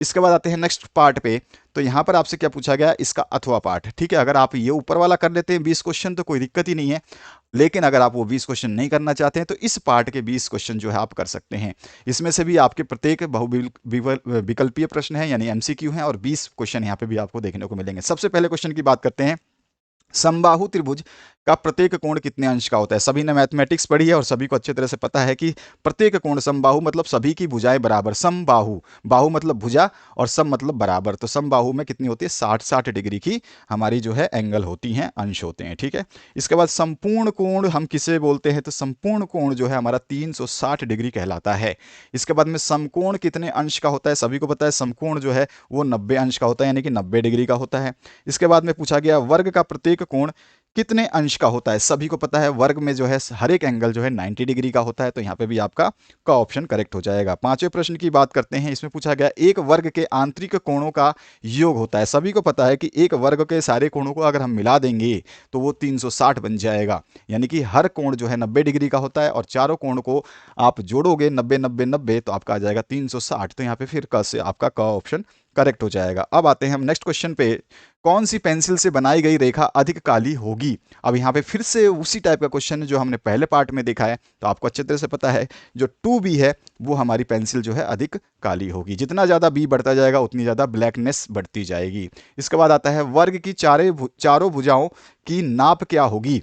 इसके बाद आते हैं नेक्स्ट पार्ट पे। तो यहाँ पर आपसे क्या पूछा गया, इसका अथवा पार्ट। ठीक है, अगर आप ये ऊपर वाला कर लेते हैं 20 क्वेश्चन तो कोई दिक्कत ही नहीं है, लेकिन अगर आप वो 20 क्वेश्चन नहीं करना चाहते हैं तो इस पार्ट के 20 क्वेश्चन जो है आप कर सकते हैं। इसमें से भी आपके प्रत्येक बहुविकल्पीय प्रश्न है यानी एमसीक्यू हैं, और 20 क्वेश्चन यहाँ पे भी आपको देखने को मिलेंगे। सबसे पहले क्वेश्चन की बात करते हैं। समबाहु त्रिभुज का प्रत्येक कोण कितने अंश का होता है। सभी ने मैथमेटिक्स पढ़ी है और सभी को अच्छी तरह से पता है कि प्रत्येक कोण, समबाहु मतलब सभी की भुजाएं बराबर, समबाहु, बाहु मतलब भुजा और सम मतलब बराबर, तो समबाहु में कितनी होती है 60 डिग्री की हमारी जो है एंगल होती हैं, अंश होते हैं। ठीक है, इसके बाद संपूर्ण कोण हम किसे बोलते हैं, तो संपूर्ण कोण जो है हमारा 360 डिग्री कहलाता है। इसके बाद में समकोण कितने अंश का होता है, सभी को पता है समकोण जो है वो 90 अंश का होता है यानी कि 90 डिग्री का होता है। इसके बाद में पूछा गया वर्ग का प्रत्येक कोण कितने अंश का होता है, सभी को पता है वर्ग में जो है हर एक एंगल जो है 90 डिग्री का होता है, तो यहाँ पे भी आपका का ऑप्शन करेक्ट हो जाएगा। पांचवें प्रश्न की बात करते हैं। इसमें पूछा गया एक वर्ग के आंतरिक कोणों का योग होता है। सभी को पता है कि एक वर्ग के सारे कोणों को अगर हम मिला देंगे तो वो 360 बन जाएगा, यानी कि हर कोण जो है 90 डिग्री का होता है और चारों कोण को आप जोड़ोगे 90 90 90 तो आपका आ जाएगा 360। तो यहाँ पे फिर क से आपका का ऑप्शन करेक्ट हो जाएगा। अब आते हैं हम नेक्स्ट क्वेश्चन पे। कौन सी पेंसिल से बनाई गई रेखा अधिक काली होगी। अब यहाँ पे फिर से उसी टाइप का क्वेश्चन है जो हमने पहले पार्ट में देखा है, तो आपको अच्छे तरह से पता है जो 2B है वो हमारी पेंसिल जो है अधिक काली होगी। जितना ज़्यादा B बढ़ता जाएगा उतनी ज़्यादा ब्लैकनेस बढ़ती जाएगी। इसके बाद आता है वर्ग की चारों भुजाओं की नाप क्या होगी।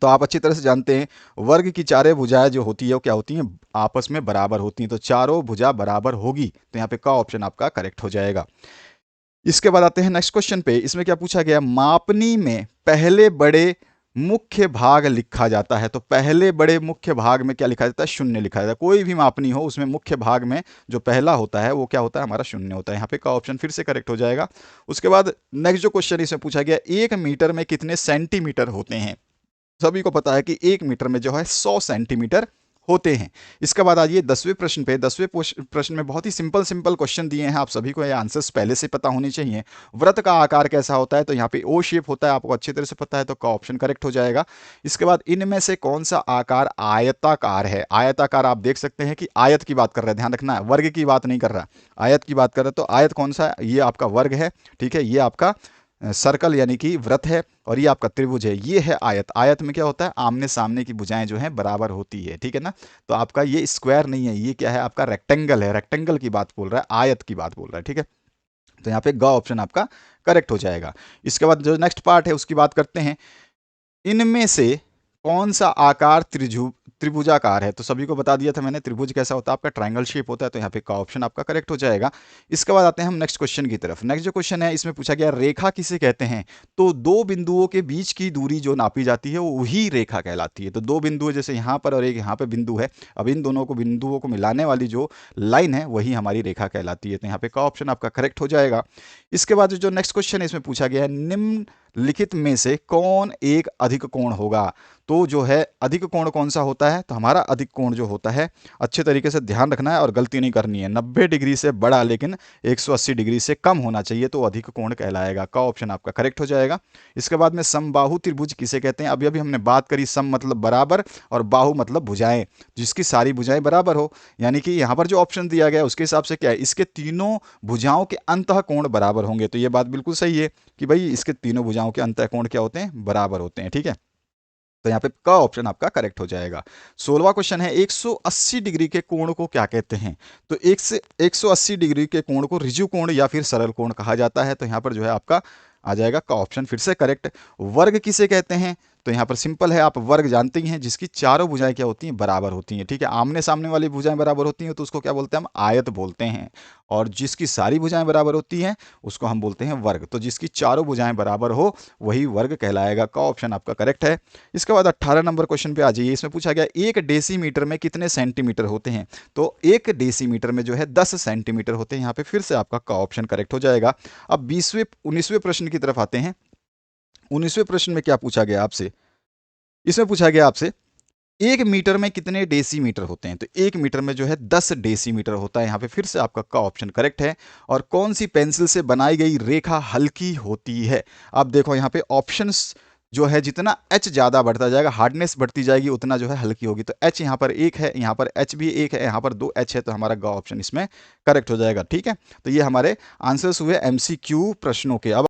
तो आप अच्छी तरह से जानते हैं वर्ग की चारों भुजाएं जो होती है वो क्या होती हैं, आपस में बराबर होती हैं, तो चारों भुजा बराबर होगी, तो यहाँ पे का ऑप्शन आपका करेक्ट हो जाएगा। इसके बाद आते हैं नेक्स्ट क्वेश्चन पे। इसमें क्या पूछा गया, मापनी में पहले बड़े मुख्य भाग लिखा जाता है। तो पहले बड़े मुख्य भाग में क्या लिखा जाता है, शून्य लिखा जाता है। कोई भी मापनी हो उसमें मुख्य भाग में जो पहला होता है वो क्या होता है, हमारा शून्य होता है। यहाँ पे का ऑप्शन फिर से करेक्ट हो जाएगा। उसके बाद नेक्स्ट जो क्वेश्चन इसमें पूछा गया, 1 मीटर में कितने सेंटीमीटर होते हैं। सभी को पता है कि 1 मीटर में जो है 100 सेंटीमीटर होते हैं। इसके बाद आइए 10वें प्रश्न पे। 10वें प्रश्न में बहुत ही सिंपल सिंपल क्वेश्चन दिए हैं, आप सभी को ये आंसर्स पहले से पता होने चाहिए। वृत्त का आकार कैसा होता है, तो यहाँ पे ओ शेप होता है, आपको अच्छी तरह से पता है, तो का ऑप्शन करेक्ट हो जाएगा। इसके बाद इनमें से कौन सा आकार आयताकार है। आयताकार आप देख सकते हैं कि आयत की बात कर रहे हैं, ध्यान रखना है वर्ग की बात नहीं कर रहा, आयत की बात कर रहे हैं। तो आयत कौन सा है, ये आपका वर्ग है। ठीक है, ये आपका सर्कल यानी कि वृत्त है, और ये आपका त्रिभुज है, ये है आयत। आयत में क्या होता है, आमने सामने की भुजाएं जो हैं बराबर होती है। ठीक है ना, तो आपका ये स्क्वायर नहीं है, ये क्या है आपका रेक्टेंगल है, रेक्टेंगल की बात बोल रहा है, आयत की बात बोल रहा है। ठीक है, तो यहाँ पे ग ऑप्शन आपका करेक्ट हो जाएगा। इसके बाद जो नेक्स्ट पार्ट है उसकी बात करते हैं। इनमें से कौन सा आकार त्रिभुजाकार है। तो सभी को बता दिया था मैंने त्रिभुज कैसा होता है, आपका ट्रायंगल शेप होता है, तो यहाँ पे का ऑप्शन आपका करेक्ट हो जाएगा। इसके बाद आते हैं हम नेक्स्ट क्वेश्चन की तरफ। नेक्स्ट जो क्वेश्चन है इसमें पूछा गया रेखा किसे कहते हैं। तो दो बिंदुओं के बीच की दूरी जो नापी जाती है वो वही रेखा कहलाती है। तो दो बिंदु जैसे यहाँ पर और एक यहाँ पे बिंदु है, अब इन दोनों को बिंदुओं को मिलाने वाली जो लाइन है वही हमारी रेखा कहलाती है, तो यहाँ पे का ऑप्शन आपका करेक्ट हो जाएगा। इसके बाद जो नेक्स्ट क्वेश्चन है इसमें पूछा गया है निम्नलिखित में से कौन एक अधिक कोण होगा। तो जो है अधिक कोण कौन सा होता है, तो हमारा अधिक कोण जो होता है, अच्छे तरीके से ध्यान रखना है और गलती नहीं करनी है, 90 डिग्री से बड़ा लेकिन 180 डिग्री से कम होना चाहिए, तो अधिक कोण कहलाएगा। का ऑप्शन आपका करेक्ट हो जाएगा। इसके बाद में समबाहु त्रिभुज किसे कहते हैं। अभी अभी हमने बात करी, सम मतलब बराबर और बाहु मतलब भुजाएं, जिसकी सारी भुजाएं बराबर हो, यानी कि यहाँ पर जो ऑप्शन दिया गया उसके हिसाब से क्या है, इसके तीनों भुजाओं के अंतः कोण बराबर होंगे। तो ये बात बिल्कुल सही है कि भाई इसके तीनों भुजाओं के अंतः कोण क्या होते हैं, बराबर होते हैं। ठीक है, तो यहाँ पे का ऑप्शन आपका करेक्ट हो जाएगा। 16वां क्वेश्चन है 180 डिग्री के कोण को क्या कहते हैं। तो 180 डिग्री के कोण को ऋजु कोण या फिर सरल कोण कहा जाता है, तो यहाँ पर जो है आपका आ जाएगा का ऑप्शन फिर से करेक्ट। वर्ग किसे कहते हैं, तो यहाँ पर सिंपल है, आप वर्ग जानते ही हैं, जिसकी चारों भुजाएं क्या होती हैं, बराबर होती हैं। ठीक है, आमने सामने वाली भुजाएं बराबर होती हैं तो उसको क्या बोलते हैं, हम आयत बोलते हैं, और जिसकी सारी भुजाएं बराबर होती हैं उसको हम बोलते हैं वर्ग। तो जिसकी चारों भुजाएं बराबर हो वही वर्ग कहलाएगा। का ऑप्शन आपका करेक्ट है। इसके बाद 18 नंबर क्वेश्चन पे आ जाइए। इसमें पूछा गया 1 डेसीमीटर में कितने सेंटीमीटर होते हैं। तो 1 डेसीमीटर में जो है 10 सेंटीमीटर होते हैं। यहाँ पे फिर से आपका का ऑप्शन करेक्ट हो जाएगा। अब 19वें प्रश्न की तरफ आते हैं। 19वें प्रश्न में क्या पूछा गया आपसे, इसमें पूछा गया आपसे 1 मीटर में कितने डेसीमीटर होते हैं। तो 1 मीटर में जो है 10 डेसीमीटर होता है। यहाँ पे फिर से आपका का ऑप्शन करेक्ट है। और कौन सी पेंसिल से बनाई गई रेखा हल्की होती है। अब देखो यहाँ पे ऑप्शंस जो है जितना एच ज़्यादा बढ़ता जाएगा, हार्डनेस बढ़ती जाएगी, उतना जो है हल्की होगी। तो एच यहाँ पर 1 है, यहाँ पर एच भी 1 है, यहाँ पर 2 एच है, तो हमारा ग ऑप्शन इसमें करेक्ट हो जाएगा। ठीक है, तो ये हमारे आंसर्स हुए एमसीक्यू प्रश्नों के। अब